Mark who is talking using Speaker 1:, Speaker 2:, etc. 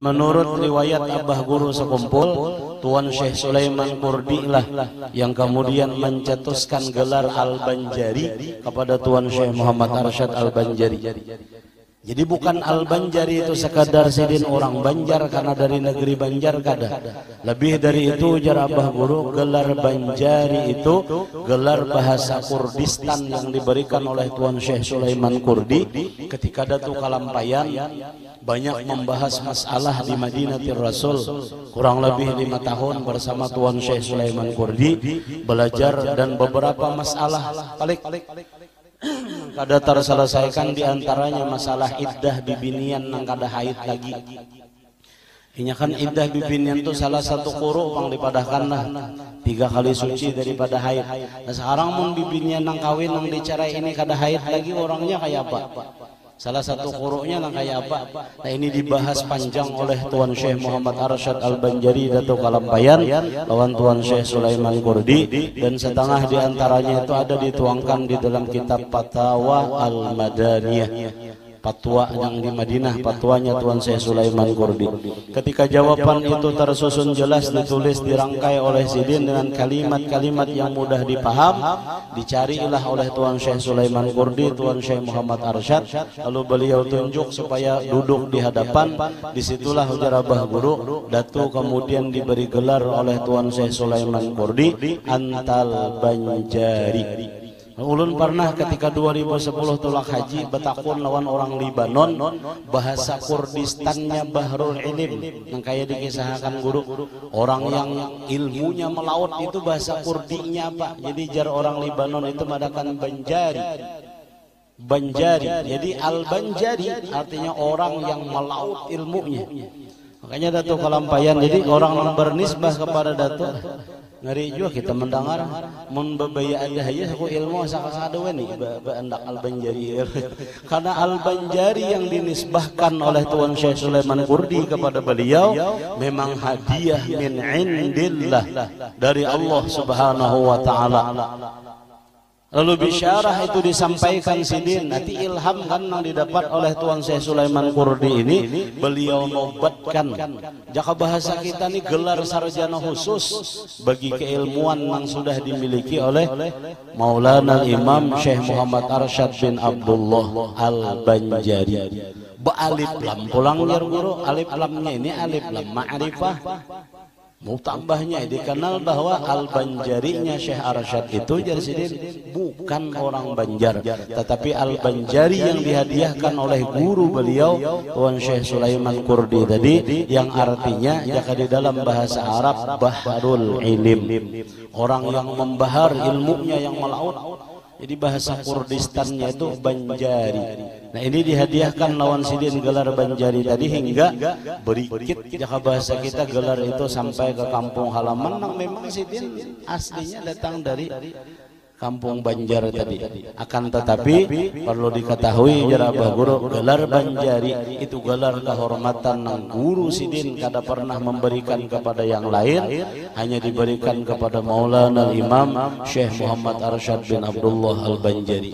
Speaker 1: Menurut riwayat Abah Guru sekumpul, Tuan Syekh Sulaiman Kurdi lah yang kemudian mencetuskan gelar Al-Banjari kepada Tuan Syekh Muhammad Arsyad Al-Banjari. Jadi bukan Al-Banjari itu sekadar sidin orang Banjar karena dari negeri Banjar kada. Lebih dari itu ujar Abah Guru, gelar Banjari itu gelar bahasa Kurdistan yang diberikan oleh Tuan Syekh Sulaiman Kurdi ketika Datu Kalampayan banyak membahas masalah di Madinatul Rasul kurang lebih 5 tahun bersama Tuan Syekh Sulaiman Kurdi belajar, dan beberapa masalah paling kada terselesaikan, diantaranya masalah iddah bibinian nang kada haid lagi. Inya kan iddah bibinian itu salah satu quru pang dipadahkan lah 3 kali suci daripada haid. Nah sekarang mun bibinian nang kawin nang dicerai ini kada haid lagi, orangnya kayak apa? Salah satu quruknya nang kayak apa? Nah ini dibahas panjang oleh Tuan Syekh Muhammad Arsyad Al-Banjari Datu Kalampayan lawan Tuan Syekh Sulaiman Kurdi, dan setengah diantaranya itu ada dituangkan di dalam kitab Fatwa Al-Madaniyah, fatwa yang di Madinah, fatwanya Tuan Syekh Sulaiman Kurdi. Ketika jawaban itu tersusun jelas, ditulis, dirangkai oleh sidin dengan kalimat-kalimat yang mudah dipaham, dicarilah oleh Tuan Syekh Sulaiman Kurdi Tuan Syekh Muhammad Arsyad, lalu beliau tunjuk supaya duduk di hadapan. Disitulah ujar Abah Guru, Datu kemudian diberi gelar oleh Tuan Syekh Sulaiman Kurdi Antal Banjari. Ulun pernah ketika 2010 tulak haji betakun lawan orang Libanon, bahasa Kurdistannya Bahrul Ilim yang kayak dikisahkan guru, orang yang ilmunya melaut itu bahasa Kurdinya apa. Jadi jar orang Libanon itu madakan Banjari. Banjari, jadi Al-Banjari artinya orang yang melaut ilmunya. Makanya Datu Kalampayan, jadi orang yang bernisbah kepada Datu ngeri juga kita mendengar mun babaya ada ya aku ilmu sakakadewe nih baandak Al-Banjari. Karena Al-Banjari yang dinisbahkan oleh Tuan Syekh Sulaiman Kurdi kepada beliau memang hadiah min indillah dari Allah Subhanahu wa taala. Lalu bisyarah itu disampaikan sidin, nanti ilham kan yang didapat oleh Tuan Syekh Sulaiman Kurdi ini, beliau nobatkan jaka bahasa kita ini gelar sarjana khusus bagi keilmuan yang sudah dimiliki oleh Maulana Imam Syekh Muhammad Arsyad bin Abdullah Al-Banjari. Alif lam pulang jar guru, alif lamnya ini alif lam ma'rifah. Mau tambahnya dikenal bahwa Al-Banjarinya Syekh Arsyad itu jadi sidin bukan orang Banjar, tetapi Al-Banjari yang dihadiahkan oleh guru beliau Tuan Syekh Sulaiman Kurdi tadi, yang artinya jika di dalam bahasa Arab Bahrul Ilim, orang yang membahar ilmunya yang melaut. Jadi bahasa Kurdistannya itu Banjari. Nah ini dihadiahkan lawan sidin gelar Banjari tadi, hingga berikit jika bahasa kita gelar itu sampai ke kampung halaman yang memang sidin aslinya datang dari kampung Banjar tadi. Akan tetapi perlu diketahui jar Abah Guru, gelar Banjari itu gelar kehormatan yang guru sidin kada pernah memberikan kepada yang lain, hanya diberikan kepada Maulana Imam Syekh Muhammad Arsyad bin Abdullah Al-Banjari.